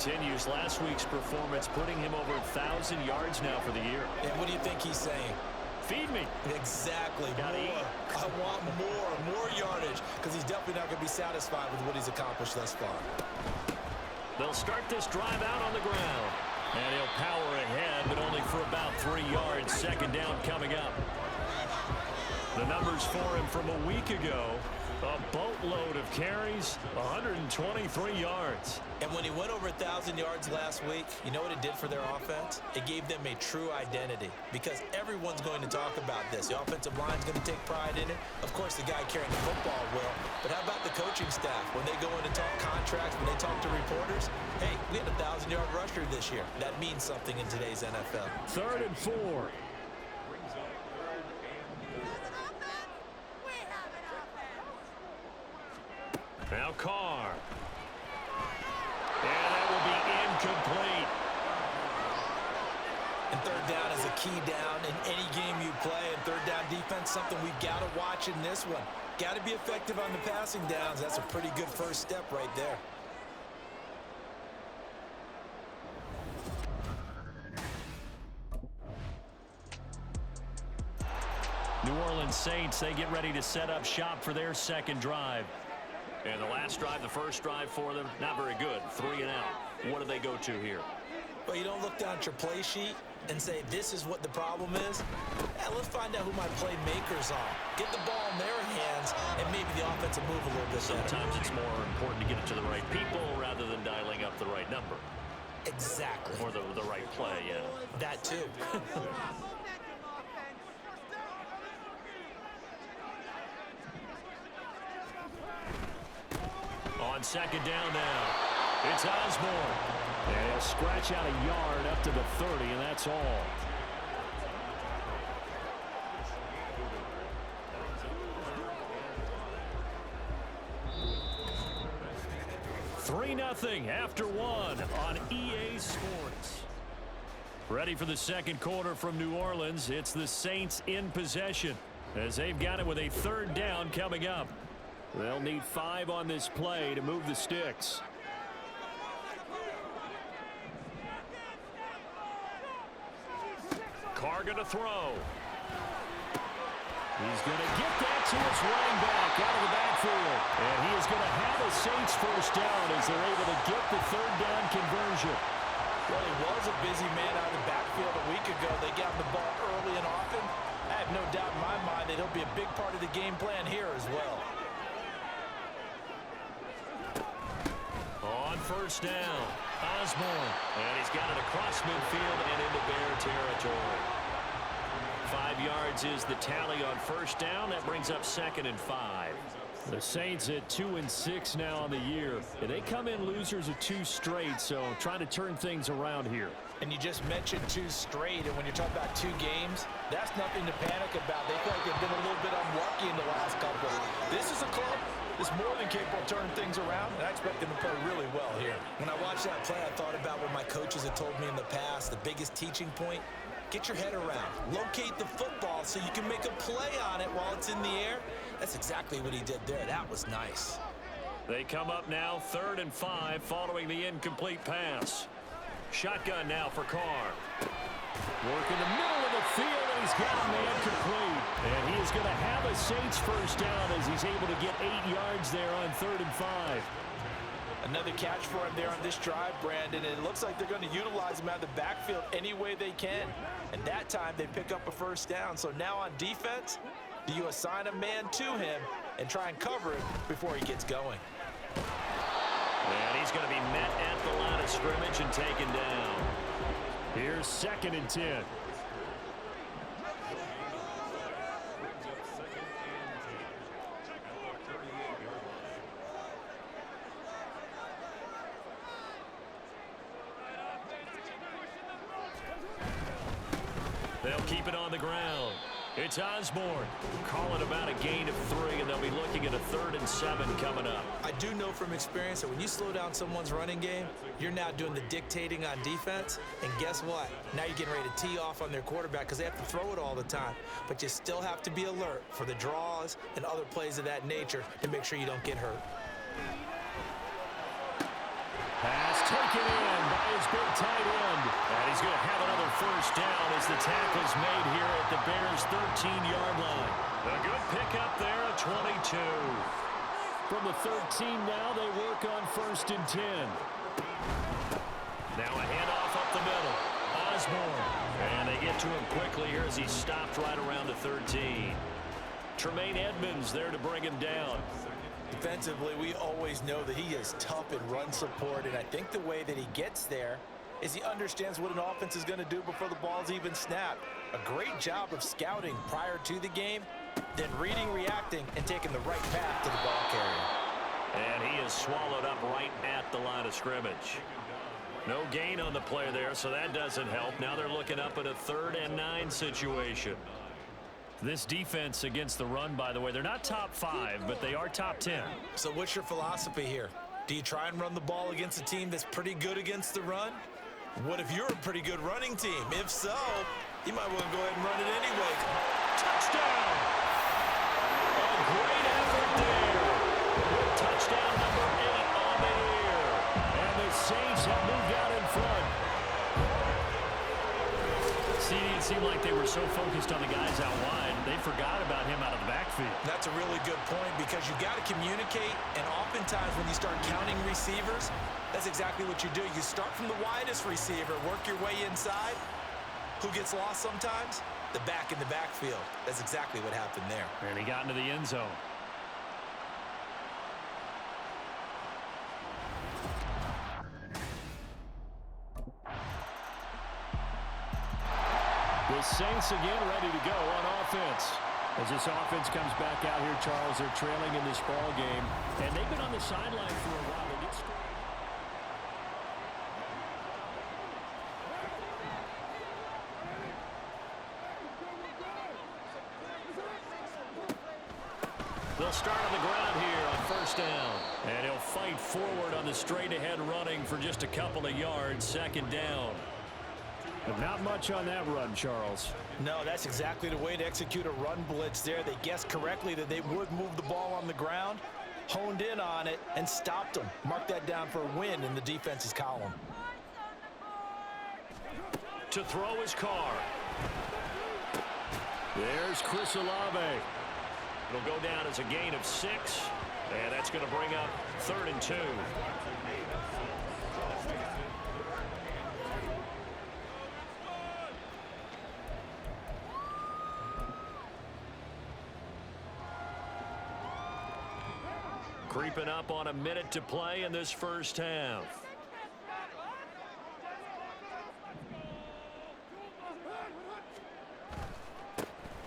continues. Last week's performance putting him over 1,000 yards now for the year. And what do you think he's saying? Feed me. Exactly. Gotta eat. I want more yardage, because he's definitely not going to be satisfied with what he's accomplished thus far. They'll start this drive out on the ground. And he'll power ahead, but only for about 3 yards. Second down coming up. The numbers for him from a week ago, a boatload of carries, 123 yards. And when he went over 1,000 yards last week, you know what it did for their offense? It gave them a true identity, because everyone's going to talk about this. The offensive line's going to take pride in it. Of course, the guy carrying the football will. But how about the coaching staff? When they go in and talk contracts, when they talk to reporters, hey, we had a 1,000-yard rusher this year. That means something in today's NFL. 3rd and 4. Now Carr. And that will be incomplete. And third down is a key down in any game you play. And third down defense, something we've got to watch in this one. Got to be effective on the passing downs. That's a pretty good first step right there. New Orleans Saints, they get ready to set up shop for their second drive. And the last drive, the first drive for them, not very good. 3 and out. What do they go to here? Well, you don't look down at your play sheet and say, this is what the problem is. Yeah, let's find out who my playmakers are. Get the ball in their hands, and maybe the offense will move a little bit better. Sometimes it's more important to get it to the right people rather than dialing up the right number. Exactly. Or the right play, yeah. That too. On second down now, it's Osborne. And he'll scratch out a yard up to the 30, and that's all. Three 0 after 1 on EA Sports. Ready for the second quarter from New Orleans. It's the Saints in possession as they've got it with a third down coming up. They'll need 5 on this play to move the sticks. Carr going to throw. He's going to get that to his running back out of the backfield. And he is going to have a Saints first down as they're able to get the third down conversion. Well, he was a busy man out of the backfield a week ago. They got the ball early and often. I have no doubt in my mind that he'll be a big part of the game plan here as well. On first down, Osborne. And he's got it across midfield and into Bear territory. 5 yards is the tally on first down. That brings up 2nd and 5. The Saints at 2-6 now on the year. And they come in losers of 2 straight, so trying to turn things around here. And you just mentioned 2 straight, and when you're talking about 2 games, that's nothing to panic about. They feel like they've been a little bit unlucky in the last couple. This is a club that's more than capable of turning things around, and I expect them to play really well here. When I watched that play, I thought about what my coaches had told me in the past. The biggest teaching point, get your head around. Locate the football so you can make a play on it while it's in the air. That's exactly what he did there. That was nice. They come up now 3rd and 5 following the incomplete pass. Shotgun now for Carr. Work in the middle of the field, and he's got a man complete. And he is going to have a Saints first down as he's able to get 8 yards there on 3rd and 5. Another catch for him there on this drive, Brandon. And it looks like they're going to utilize him out of the backfield any way they can. And that time they pick up a first down. So now on defense, do you assign a man to him and try and cover it before he gets going? And he's going to be met at the line of scrimmage and taken down. Here's 2nd and 10. They'll keep it on the ground. It's Osborne. Calling about a gain of 3, and they'll be looking at a 3rd and 7 coming up. I do know from experience that when you slow down someone's running game, you're now doing the dictating on defense. And guess what? Now you're getting ready to tee off on their quarterback because they have to throw it all the time. But you still have to be alert for the draws and other plays of that nature to make sure you don't get hurt. Pass taken in. big tight end. And he's going to have another first down as the tackle's made here at the Bears' 13-yard line. A good pickup there at 22. From the 13 now, they work on 1st and 10. Now a handoff up the middle. Osborne. And they get to him quickly here as he stopped right around the 13. Tremaine Edmonds there to bring him down. Defensively, we always know that he is tough in run support, and I think the way that he gets there is he understands what an offense is going to do before the ball's even snapped. A great job of scouting prior to the game, then reading, reacting, and taking the right path to the ball carrier. And he is swallowed up right at the line of scrimmage. No gain on the play there, so that doesn't help. Now they're looking up at a 3rd and 9 situation. This defense against the run, by the way, they're not top 5, but they are top 10. So what's your philosophy here? Do you try and run the ball against a team that's pretty good against the run? What if you're a pretty good running team? If so, you might want to go ahead and run it anyway. Touchdown! A great effort there. Touchdown number 8 on the year. And the Saints have moved out in front. See, it seemed like they were so focused on the guys out wide, they forgot about him out of the backfield. That's a really good point because you got to communicate, and oftentimes when you start counting receivers, that's exactly what you do. You start from the widest receiver, work your way inside. Who gets lost sometimes? The back in the backfield. That's exactly what happened there. And he got into the end zone. The Saints again ready to go on offense. As this offense comes back out here, Charles, they're trailing in this ball game, and they've been on the sideline for a while. They get straight. They'll start on the ground here on 1st down. And he'll fight forward on the straight-ahead running for just a couple of yards, 2nd down. But not much on that run, Charles. No, that's exactly the way to execute a run blitz there. They guessed correctly that they would move the ball on the ground, honed in on it, and stopped them. Mark that down for a win in the defense's column. To throw his car. There's Chris Olave. It'll go down as a gain of 6, and that's going to bring up 3rd and 2. Creeping up on a minute to play in this first half.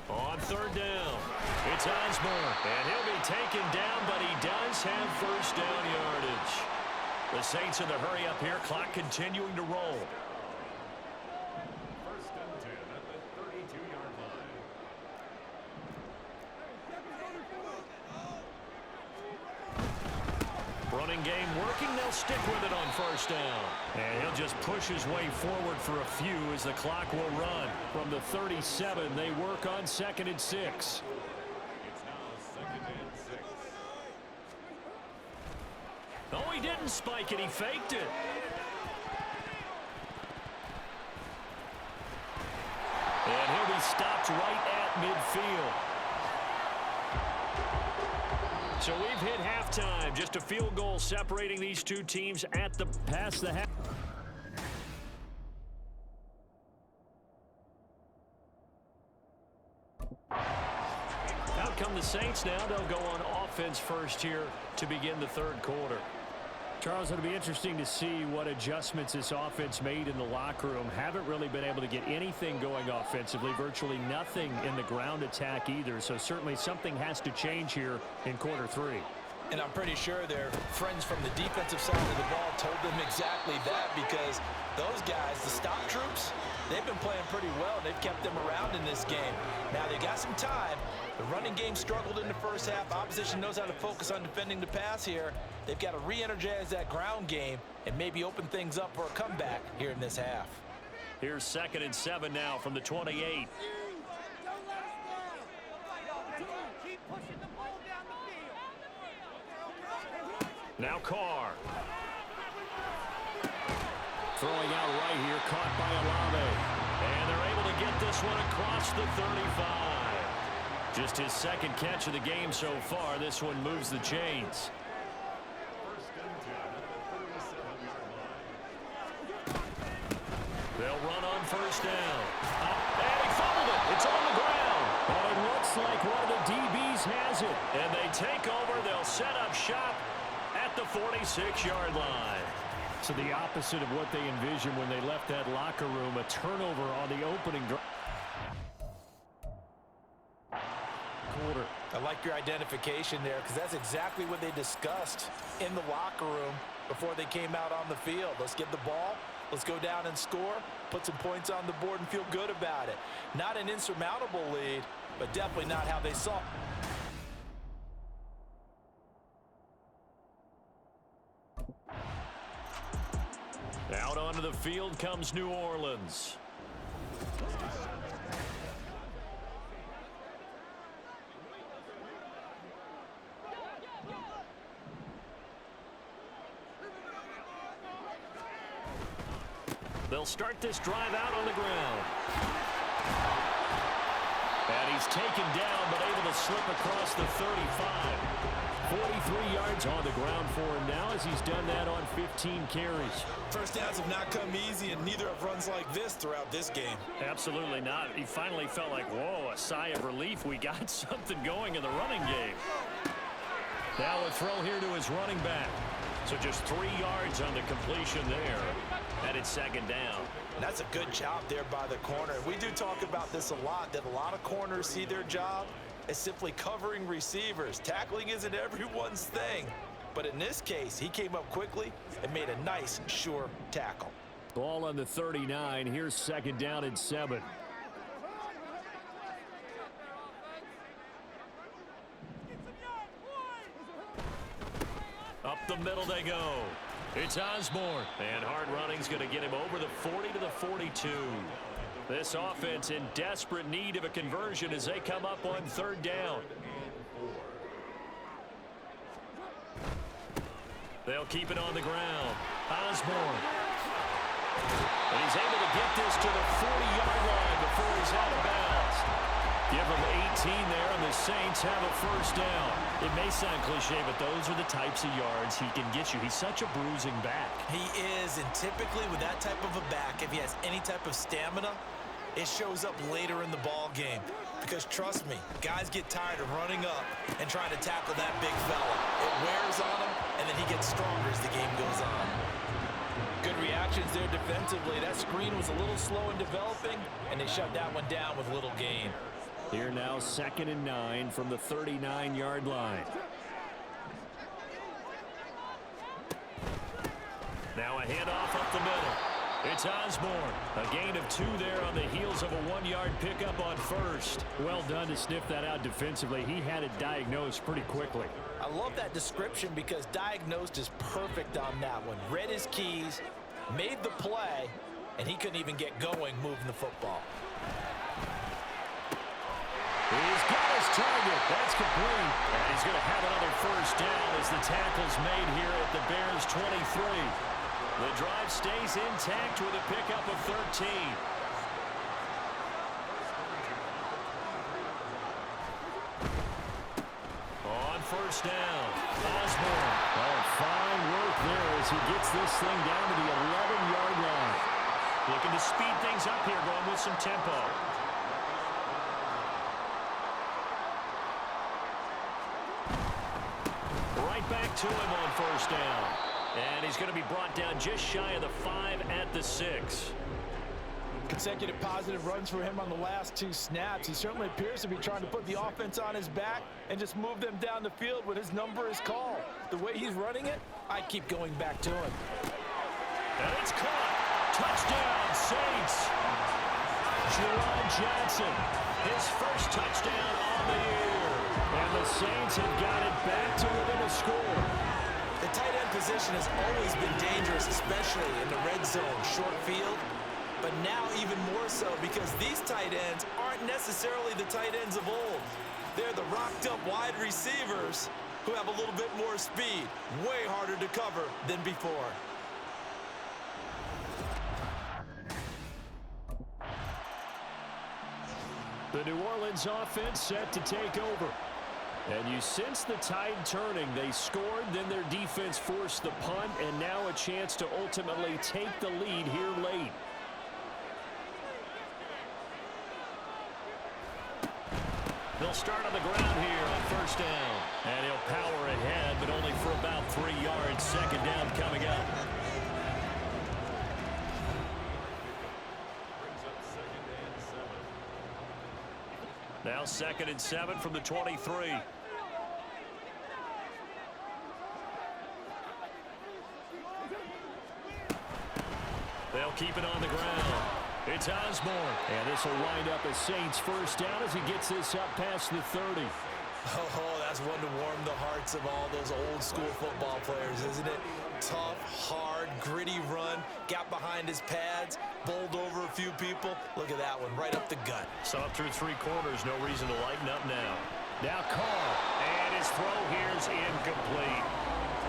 On 3rd down, it's Osborne, and he'll be taken down, but he does have 1st down yardage. The Saints in the hurry up here, clock continuing to roll. 1st and 10 at the 32-yard line. Running game working, they'll stick with it on 1st down. And he'll just push his way forward for a few as the clock will run. From the 37, they work on 2nd and 6. It's now 2nd and 6. Oh, he didn't spike it, he faked it. And he'll be stopped right at midfield. So we've hit halftime. Just a field goal separating these two teams at the past the half. Out come the Saints now. They'll go on offense first here to begin the 3rd quarter. Charles, it'll be interesting to see what adjustments this offense made in the locker room. Haven't really been able to get anything going offensively, virtually nothing in the ground attack either. So certainly something has to change here in quarter 3. And I'm pretty sure their friends from the defensive side of the ball told them exactly that, because those guys, the stop troops, they've been playing pretty well. They've kept them around in this game. Now they got some time. The running game struggled in the first half. Opposition knows how to focus on defending the pass here. They've got to re-energize that ground game and maybe open things up for a comeback here in this half. Here's 2nd and 7 now from the 28. Now Carr. Throwing out right here, caught by Olave. And they're able to get this one across the 35. Just his second catch of the game so far. This one moves the chains. They'll run on first down. And he fumbled it. It's on the ground. But it looks like one of the DBs has it. And they take over. They'll set up shop at the 46-yard line. So the opposite of what they envisioned when they left that locker room, a turnover on the opening drive. Quarter. I like your identification there because that's exactly what they discussed in the locker room before they came out on the field. Let's get the ball. Let's go down and score, put some points on the board, and feel good about it. Not an insurmountable lead, but definitely not how they saw it. Out onto the field comes New Orleans. They'll start this drive out on the ground. And he's taken down, but able to slip across the 35. 43 yards on the ground for him now as he's done that on 15 carries. First downs have not come easy, and neither have runs like this throughout this game. Absolutely not. He finally felt like, whoa, a sigh of relief. We got something going in the running game. Now a throw here to his running back. So just 3 yards on the completion there. And it's second down. That's a good job there by the corner. We do talk about this a lot, that a lot of corners see their job as simply covering receivers. Tackling isn't everyone's thing. But in this case, he came up quickly and made a nice, sure tackle. Ball on the 39. Here's second down and 7. Up the middle they go. It's Osborne. And hard running's going to get him over the 40 to the 42. This offense in desperate need of a conversion as they come up on third down. They'll keep it on the ground. Osborne. And he's able to get this to the 40-yard line before he's out of bounds. Give him 18 there, and the Saints have a first down. It may sound cliche, but those are the types of yards he can get you. He's such a bruising back. He is, and typically with that type of a back, if he has any type of stamina, it shows up later in the ball game. Because trust me, guys get tired of running up and trying to tackle that big fella. It wears on him, and then he gets stronger as the game goes on. Good reactions there defensively. That screen was a little slow in developing, and they shut that one down with little gain. Here now, 2nd and 9 from the 39-yard line. Now a handoff up the middle. It's Osborne. A gain of 2 there on the heels of a 1-yard pickup on first. Well done to sniff that out defensively. He had it diagnosed pretty quickly. I love that description because diagnosed is perfect on that one. Read his keys, made the play, and he couldn't even get going moving the football. He's got his target. That's complete. And he's going to have another first down as the tackle's made here at the Bears' 23. The drive stays intact with a pickup of 13. On first down, Osborne. Oh, fine work there as he gets this thing down to the 11-yard line. Looking to speed things up here, going with some tempo. Back to him on first down. And he's going to be brought down just shy of the 5 at the 6. Consecutive positive runs for him on the last 2 snaps. He certainly appears to be trying to put the offense on his back and just move them down the field when his number is called. The way he's running it, I keep going back to him. And it's caught. Touchdown, Saints. Jerron Johnson, his first touchdown on the year. And the Saints have got it back to within a score. The tight end position has always been dangerous, especially in the red zone, short field. But now even more so because these tight ends aren't necessarily the tight ends of old. They're the rocked-up wide receivers who have a little bit more speed. Way harder to cover than before. The New Orleans offense set to take over. And you sense the tide turning. They scored, then their defense forced the punt, and now a chance to ultimately take the lead here late. They'll start on the ground here on first down. And he'll power ahead, but only for about 3 yards. Second down coming up. Now 2nd and 7 from the 23. They'll keep it on the ground. It's Osborne. And this will wind up a Saints first down as he gets this up past the 30. Oh, that's one to warm the hearts of all those old school football players, isn't it? Tough, hard, gritty run, got behind his pads, bowled over a few people. Look at that one, right up the gut. So up through 3 quarters, no reason to lighten up now. Now Carr, and his throw here's incomplete.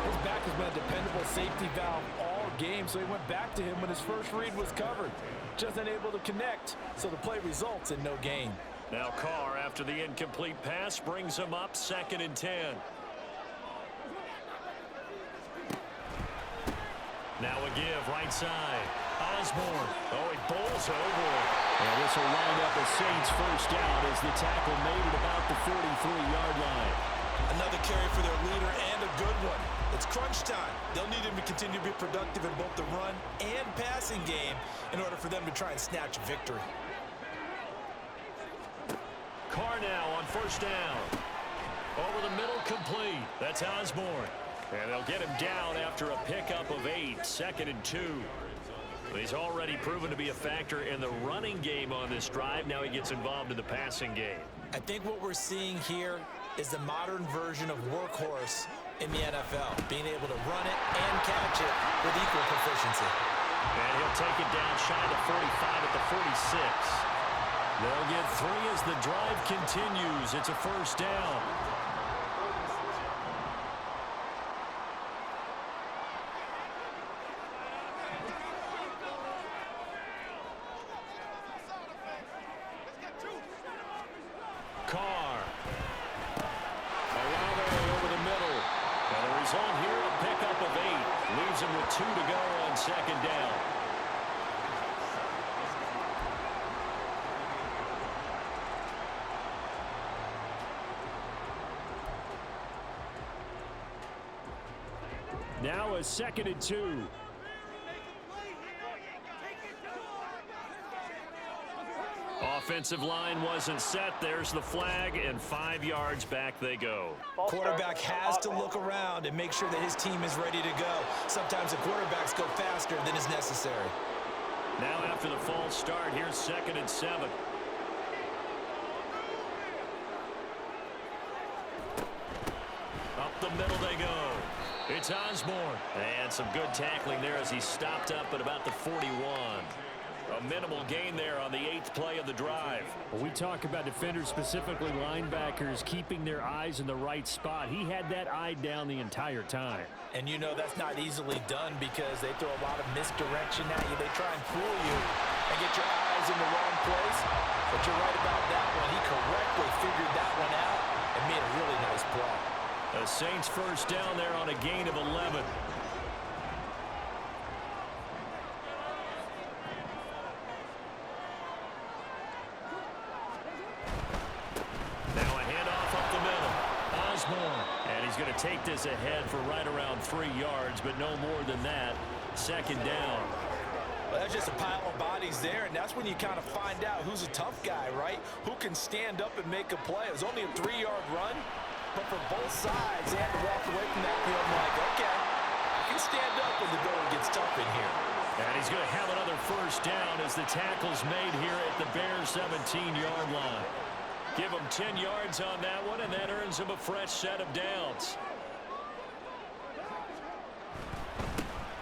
His back has been a dependable safety valve all game, so he went back to him when his first read was covered. Just unable to connect, so the play results in no gain. Now Carr, after the incomplete pass, brings him up 2nd and 10. Now a give, right side. Osborne. Oh, he bowls over it. And this will wind up a Saints first down as the tackle made at about the 43-yard line. Another carry for their leader and a good one. It's crunch time. They'll need him to continue to be productive in both the run and passing game in order for them to try and snatch a victory. Carr now on first down. Over the middle, complete. That's Osborne. And they'll get him down after a pickup of 8, 2nd and 2. He's already proven to be a factor in the running game on this drive. Now he gets involved in the passing game. I think what we're seeing here is the modern version of workhorse in the NFL, being able to run it and catch it with equal proficiency. And he'll take it down shy of the 45 at the 46. They'll get 3 as the drive continues. It's a first down. Carr. Olave over the middle. And the result here, a pickup of 8. Leaves him with 2 to go on second down. Now a 2nd and 2. Offensive line wasn't set. There's the flag, and 5 yards back they go. Quarterback has to look around and make sure that his team is ready to go. Sometimes the quarterbacks go faster than is necessary. Now after the false start, here's 2nd and 7. Up the middle they go. It's Osborne. And some good tackling there as he stopped up at about the 41. A minimal gain there on the 8th play of the drive. Well, we talk about defenders, specifically linebackers, keeping their eyes in the right spot. He had that eye down the entire time. And you know that's not easily done because they throw a lot of misdirection at you. They try and fool you and get your eyes in the wrong place. But you're right about that one. He correctly figured that one out and made a really nice play. The Saints first down there on a gain of 11. Now a handoff up the middle. Osborne. And he's going to take this ahead for right around 3 yards, but no more than that. Second down. Well, that's just a pile of bodies there, and that's when you kind of find out who's a tough guy, right? Who can stand up and make a play. It was only a 3-yard run, but for both sides, they had to walk away from that field like, okay, I can stand up when the going gets tough in here. And he's going to have another first down as the tackle's made here at the Bears' 17-yard line. Give him 10 yards on that one, and that earns him a fresh set of downs.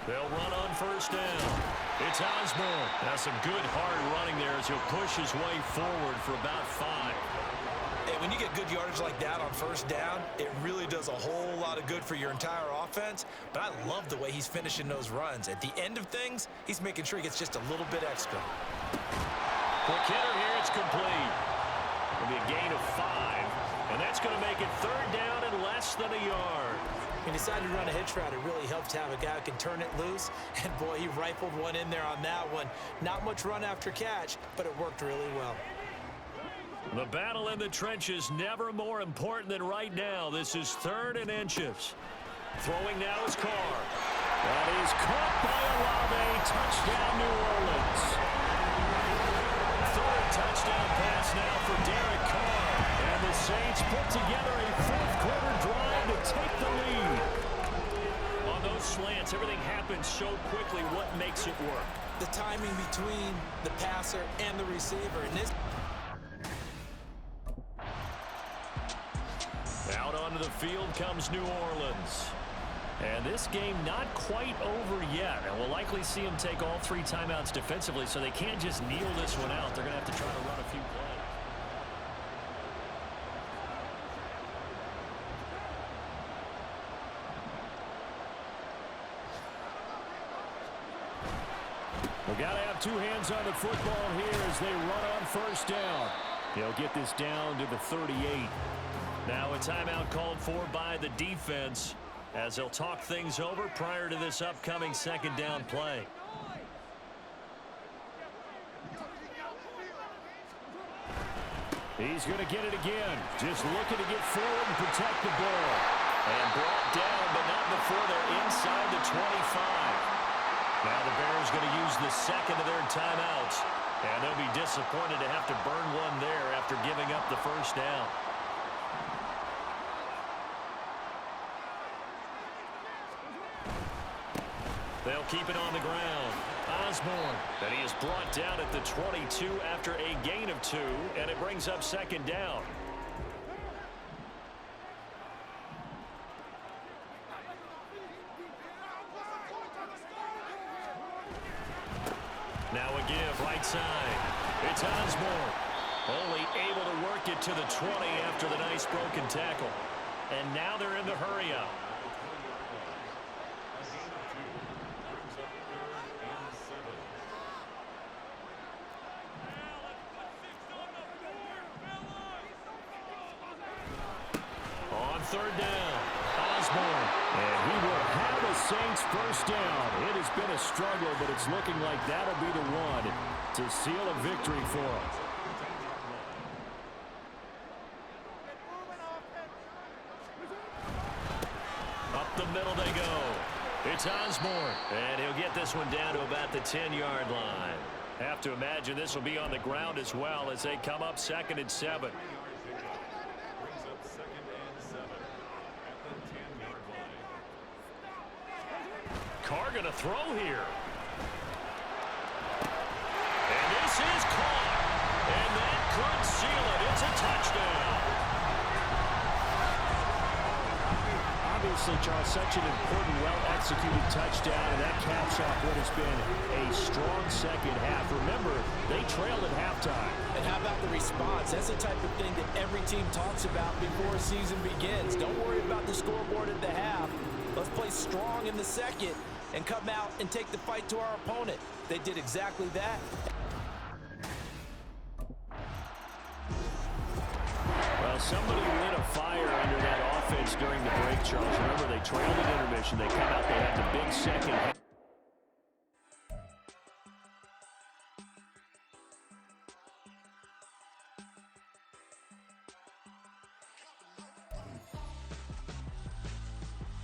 They'll run on first down. It's Osborne. Now some good hard running there as he'll push his way forward for about 5. Hey, when you get good yardage like that on first down, it really does a whole lot of good for your entire offense. But I love the way he's finishing those runs. At the end of things, he's making sure he gets just a little bit extra. Quick hitter here, it's complete. It'll be a gain of 5, and that's going to make it third down and less than a yard. He decided to run a hitch route. It really helped to have a guy who can turn it loose. And, boy, he rifled one in there on that one. Not much run after catch, but it worked really well. The battle in the trenches never more important than right now. This is 3rd and inches. Throwing now is Carr. That is caught by Olave. Touchdown, New Orleans. 3rd touchdown pass now for Derek Carr. And the Saints put together a 4th-quarter drive to take the lead. On those slants, everything happens so quickly. What makes it work? The timing between the passer and the receiver. And this... Out onto the field comes New Orleans. And this game not quite over yet. And we'll likely see them take all 3 timeouts defensively, so they can't just kneel this one out. They're going to have to try to run a few plays. We've got to have 2 hands on the football here as they run on 1st down. He'll get this down to the 38. Now a timeout called for by the defense as they'll talk things over prior to this upcoming 2nd down play. He's going to get it again. Just looking to get forward and protect the ball. And brought down, but not before they're inside the 25. Now the Bears going to use the 2nd of their timeouts. And they'll be disappointed to have to burn one there after giving up the 1st down. They'll keep it on the ground. Osborne, and he is brought down at the 22 after a gain of 2, and it brings up 2nd down. Now a give right side. It's Osborne. Only able to work it to the 20 after the nice broken tackle. And now they're in the hurry-up. On 3rd down, Osborne, and he will have a Saints 1st down. It has been a struggle, but it's looking like that'll be the one to seal a victory for him. Up the middle they go. It's Osborne, and he'll get this one down to about the 10-yard line. Have to imagine this will be on the ground as well as they come up 2nd and 7. Carr going to throw here. And this is caught. And that could seal it. It's a touchdown. Obviously, Charles, such an important, well-executed touchdown, and that caps off what has been a strong 2nd half. Remember, they trailed at halftime. And how about the response? That's the type of thing that every team talks about before a season begins. Don't worry about the scoreboard at the half. Let's play strong in the 2nd and come out and take the fight to our opponent. They did exactly that. Well, somebody lit a fire under that offense during the break, Charles. Remember, they trailed at intermission. They come out, they have the big 2nd.